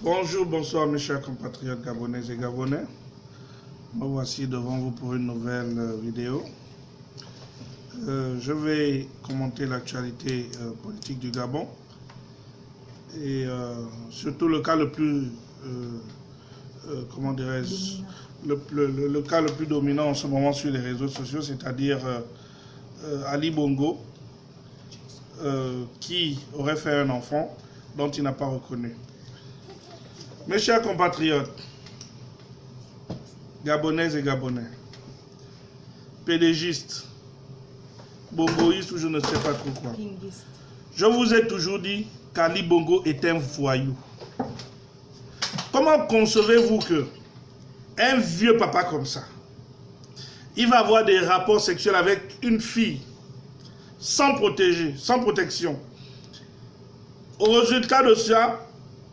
Bonjour, bonsoir mes chers compatriotes gabonais et gabonais. Me voici devant vous pour une nouvelle vidéo. Je vais commenter l'actualité politique du Gabon et surtout le cas le plus, comment dirais-je, le cas le plus dominant en ce moment sur les réseaux sociaux, c'est-à-dire Ali Bongo, qui aurait fait un enfant dont il n'a pas reconnu. Mes chers compatriotes, gabonais et gabonais, pédégistes, bongoïstes ou je ne sais pas trop quoi, je vous ai toujours dit qu'Ali Bongo est un voyou. Comment concevez-vous que un vieux papa comme ça, il va avoir des rapports sexuels avec une fille sans protéger, sans protection? Au résultat de ça,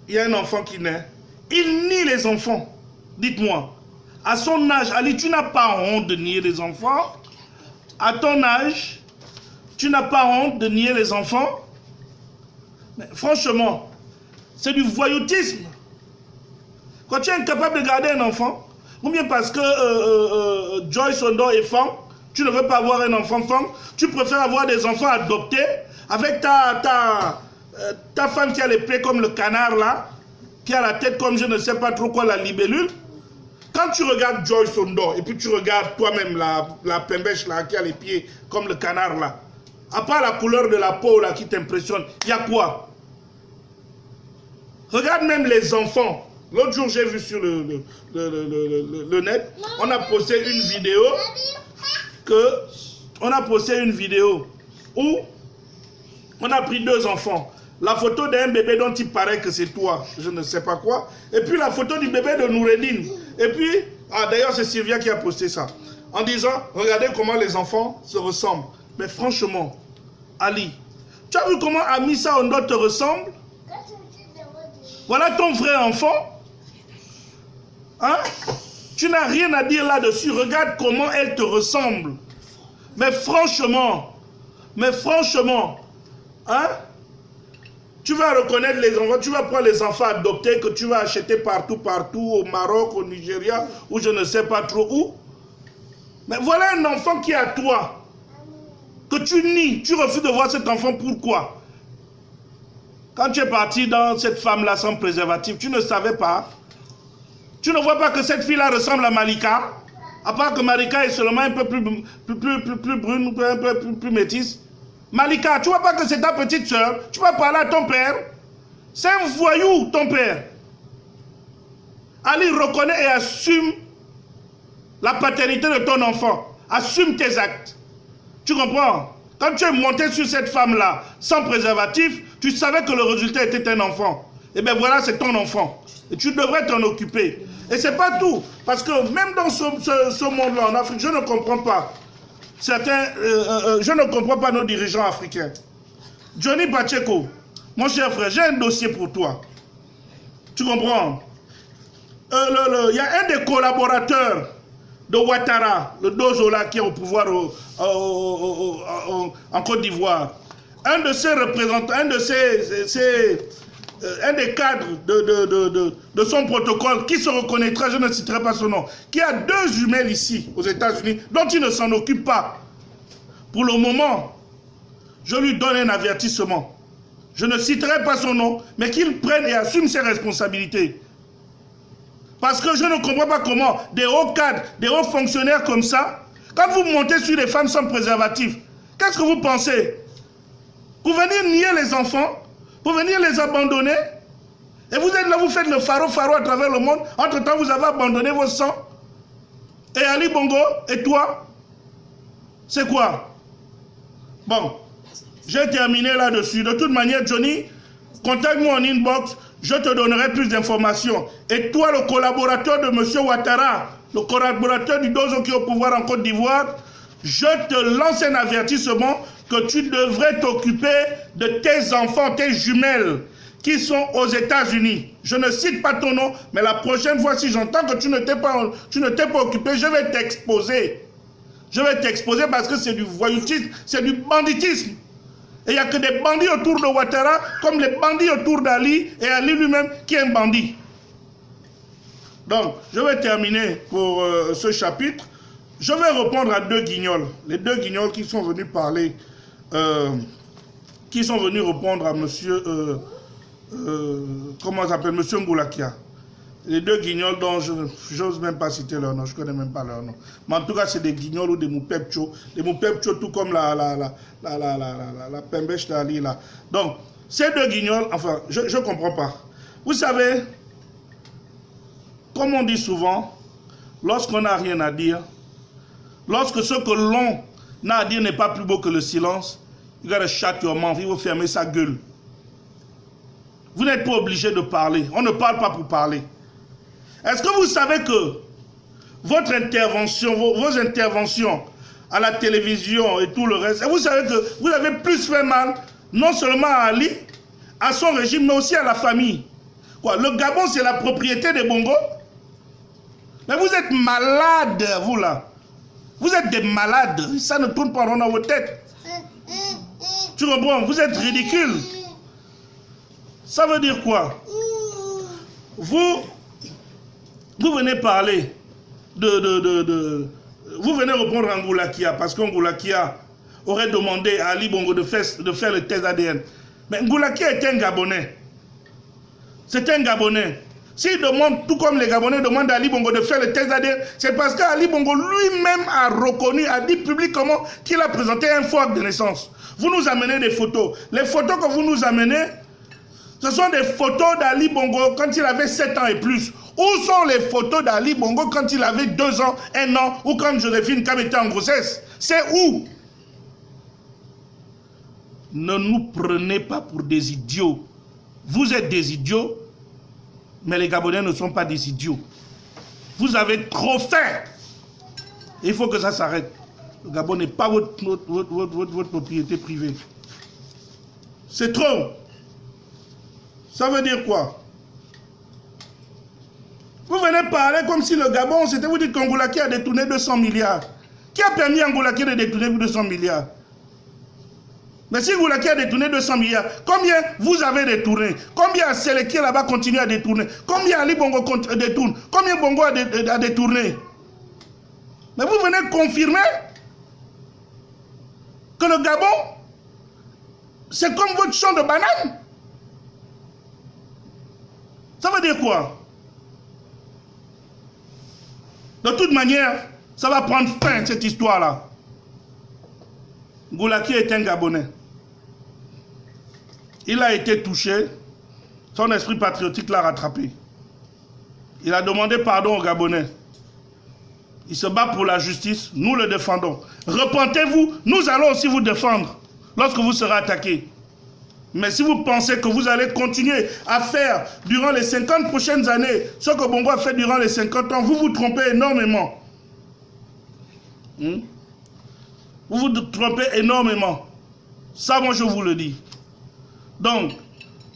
il y a un enfant qui naît. Il nie les enfants. Dites-moi, à son âge, Ali, tu n'as pas honte de nier les enfants? À ton âge, tu n'as pas honte de nier les enfants? Mais franchement, c'est du voyoutisme. Quand tu es incapable de garder un enfant, ou bien parce que Joyce Ondo est femme, tu ne veux pas avoir un enfant femme, tu préfères avoir des enfants adoptés avec ta femme qui a les plaies comme le canard là, qui a la tête comme je ne sais pas trop quoi, la libellule. Quand tu regardes Joyce Ondo et puis tu regardes toi-même la pembèche là qui a les pieds comme le canard là, à part la couleur de la peau là qui t'impressionne, il y a quoi? Regarde même les enfants. L'autre jour j'ai vu sur le net, on a posté une vidéo où on a pris deux enfants. La photo d'un bébé dont il paraît que c'est toi, je ne sais pas quoi. Et puis la photo du bébé de Noureddine. Et puis, d'ailleurs c'est Sylvia qui a posté ça. En disant, regardez comment les enfants se ressemblent. Mais franchement, Ali, tu as vu comment Amissa Ondo te ressemble? Voilà ton vrai enfant. Hein? Tu n'as rien à dire là-dessus. Regarde comment elle te ressemble. Mais franchement, hein? Tu vas reconnaître les enfants, tu vas prendre les enfants adoptés que tu vas acheter partout, au Maroc, au Nigeria, ou je ne sais pas trop où. Mais voilà un enfant qui est à toi, que tu nies, tu refuses de voir cet enfant, pourquoi? Quand tu es parti dans cette femme-là sans préservatif, tu ne savais pas? Tu ne vois pas que cette fille-là ressemble à Malika? À part que Malika est seulement un peu plus brune, un peu plus métisse. Malika, tu vois pas que c'est ta petite soeur? Tu vas parler à ton père? C'est un voyou, ton père. Ali, reconnaît et assume la paternité de ton enfant. Assume tes actes. Tu comprends? Quand tu es monté sur cette femme-là, sans préservatif, tu savais que le résultat était un enfant. Et bien voilà, c'est ton enfant. Et tu devrais t'en occuper. Et c'est pas tout. Parce que même dans ce monde-là, en Afrique, je ne comprends pas. Je ne comprends pas nos dirigeants africains. Johnny Pacheco, mon cher frère, j'ai un dossier pour toi. Tu comprends? Il y a un des collaborateurs de Ouattara, le Dozola qui est au pouvoir en Côte d'Ivoire. Un de ses représentants, un des cadres de son protocole, qui se reconnaîtra, je ne citerai pas son nom, qui a deux jumelles ici, aux États-Unis, dont il ne s'en occupe pas. Pour le moment, je lui donne un avertissement. Je ne citerai pas son nom, mais qu'il prenne et assume ses responsabilités. Parce que je ne comprends pas comment des hauts cadres, des hauts fonctionnaires comme ça, quand vous montez sur des femmes sans préservatif, qu'est-ce que vous pensez? Pour venir nier les enfants? Pour venir les abandonner? Et vous êtes là, vous faites le faro à travers le monde. Entre-temps, vous avez abandonné vos sangs. Et Ali Bongo, et toi? C'est quoi? Bon, j'ai terminé là-dessus. De toute manière, Johnny, contacte-moi en inbox, je te donnerai plus d'informations. Et toi, le collaborateur de M. Ouattara, le collaborateur du Dozo qui est au pouvoir en Côte d'Ivoire, je te lance un avertissement que tu devrais t'occuper de tes enfants, tes jumelles, qui sont aux États-Unis. Je ne cite pas ton nom, mais la prochaine fois, si j'entends que tu ne t'es pas occupé, je vais t'exposer. Je vais t'exposer parce que c'est du voyoutisme, c'est du banditisme. Et il n'y a que des bandits autour de Ouattara, comme les bandits autour d'Ali, et Ali lui-même qui est un bandit. Donc, je vais terminer pour ce chapitre. Je vais répondre à deux guignols. Les deux guignols qui sont venus parler, qui sont venus répondre à monsieur, comment ça s'appelle, monsieur Ngoulakia. Les deux guignols dont je n'ose même pas citer leur nom, je ne connais même pas leur nom. Mais en tout cas, c'est des guignols ou des moupepcho. Des moupepcho, tout comme la pembèche d'Ali là. Donc, ces deux guignols, enfin, je ne comprends pas. Vous savez, comme on dit souvent, lorsqu'on n'a rien à dire, lorsque ce que l'on a à dire n'est pas plus beau que le silence, you gotta shut your mouth, il faut fermer sa gueule. Vous n'êtes pas obligé de parler. On ne parle pas pour parler. Est-ce que vous savez que votre intervention, vos interventions à la télévision et tout le reste, et vous savez que vous avez plus fait mal, non seulement à Ali, à son régime, mais aussi à la famille. Quoi, le Gabon, c'est la propriété des Bongo. Mais vous êtes malades, vous là. Vous êtes des malades. Ça ne tourne pas rond dans vos têtes. Tu comprends? Vous êtes ridicules. Ça veut dire quoi? Vous venez parler vous venez répondre à Ngoulakia, parce qu'Ngoulakia aurait demandé à Ali Bongo de faire le test ADN. Mais Ngoulakia est un Gabonais. C'est un Gabonais. S'il demande, tout comme les Gabonais demandent à Ali Bongo de faire le test ADN, c'est parce qu'Ali Bongo lui-même a reconnu, a dit publiquement qu'il a présenté un faux acte de naissance. Vous nous amenez des photos. Les photos que vous nous amenez, ce sont des photos d'Ali Bongo quand il avait 7 ans et plus. Où sont les photos d'Ali Bongo quand il avait 2 ans, 1 an, ou quand Joséphine Kam était en grossesse? C'est où? Ne nous prenez pas pour des idiots. Vous êtes des idiots, mais les Gabonais ne sont pas des idiots. Vous avez trop fait. Il faut que ça s'arrête. Le Gabon n'est pas votre propriété privée. C'est trop. Ça veut dire quoi? Vous venez parler comme si le Gabon, c'était vous dites qu'Angoulaki a détourné 200 milliards. Qui a permis à Angoulaki de détourner 200 milliards? Mais si Angoulaki a détourné 200 milliards, combien vous avez détourné? Combien Séléki là-bas continue à détourner? Combien Ali Bongo détourne? Combien Bongo a détourné? Mais vous venez confirmer que le Gabon, c'est comme votre champ de bananes. Ça veut dire quoi? De toute manière, ça va prendre fin, cette histoire-là. Ngoulaki est un Gabonais. Il a été touché, son esprit patriotique l'a rattrapé. Il a demandé pardon aux Gabonais. Il se bat pour la justice, nous le défendons. Repentez-vous, nous allons aussi vous défendre lorsque vous serez attaqués. Mais si vous pensez que vous allez continuer à faire durant les 50 prochaines années ce que Bongo a fait durant les 50 ans, vous vous trompez énormément. Vous vous trompez énormément. Ça, moi, je vous le dis. Donc,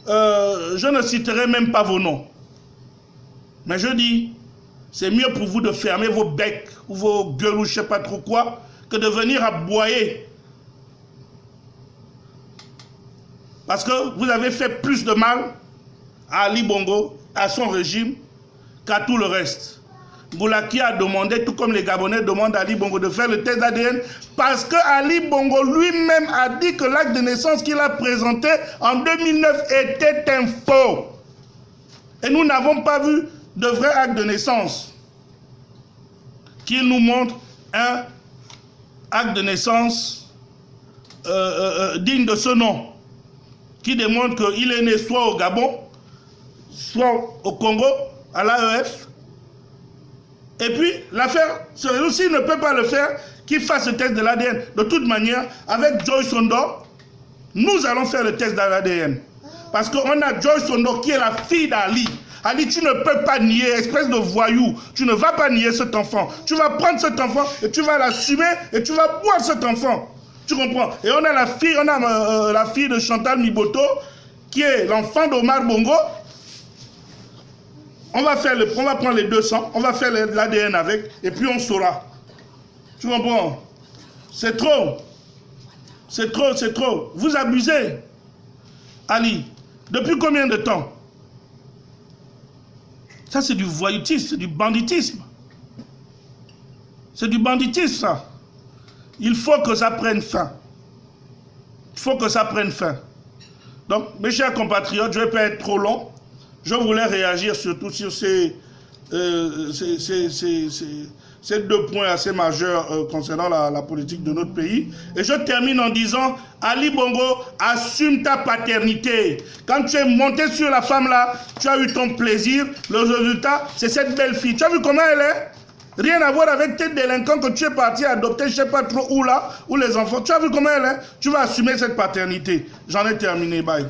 je ne citerai même pas vos noms. Mais je dis, c'est mieux pour vous de fermer vos becs ou vos gueules ou je ne sais pas trop quoi que de venir aboyer. Parce que vous avez fait plus de mal à Ali Bongo, à son régime, qu'à tout le reste. Ngoulaki a demandé, tout comme les Gabonais demandent à Ali Bongo de faire le test d'ADN, parce que Ali Bongo lui-même a dit que l'acte de naissance qu'il a présenté en 2009 était un faux. Et nous n'avons pas vu de vrai acte de naissance. Qu'il nous montre un acte de naissance digne de ce nom, qui démontre qu'il est né soit au Gabon, soit au Congo, à l'AEF. Et puis, l'affaire se résout. S'il ne peut pas le faire, qu'il fasse le test de l'ADN. De toute manière, avec Joyce Sondor, nous allons faire le test de l'ADN. Parce qu'on a Joyce Sondor qui est la fille d'Ali. Ali, tu ne peux pas nier, espèce de voyou. Tu ne vas pas nier cet enfant. Tu vas prendre cet enfant et tu vas l'assumer et tu vas boire cet enfant. Tu comprends? Et on a la fille de Chantal Miboto, qui est l'enfant d'Omar Bongo. On va prendre les 200, on va faire l'ADN avec, et puis on saura. Tu comprends? C'est trop. C'est trop, c'est trop. Vous abusez. Ali, depuis combien de temps? Ça, c'est du voyoutisme, c'est du banditisme. C'est du banditisme, ça. Il faut que ça prenne fin. Il faut que ça prenne fin. Donc, mes chers compatriotes, je ne vais pas être trop long. Je voulais réagir surtout sur ces 2 points assez majeurs concernant la politique de notre pays. Et je termine en disant, Ali Bongo, assume ta paternité. Quand tu es monté sur la femme là, tu as eu ton plaisir. Le résultat, c'est cette belle fille. Tu as vu comment elle est? Rien à voir avec tes délinquants que tu es parti adopter, je ne sais pas trop où là, où les enfants. Tu as vu comment elle est? Tu vas assumer cette paternité. J'en ai terminé, bye.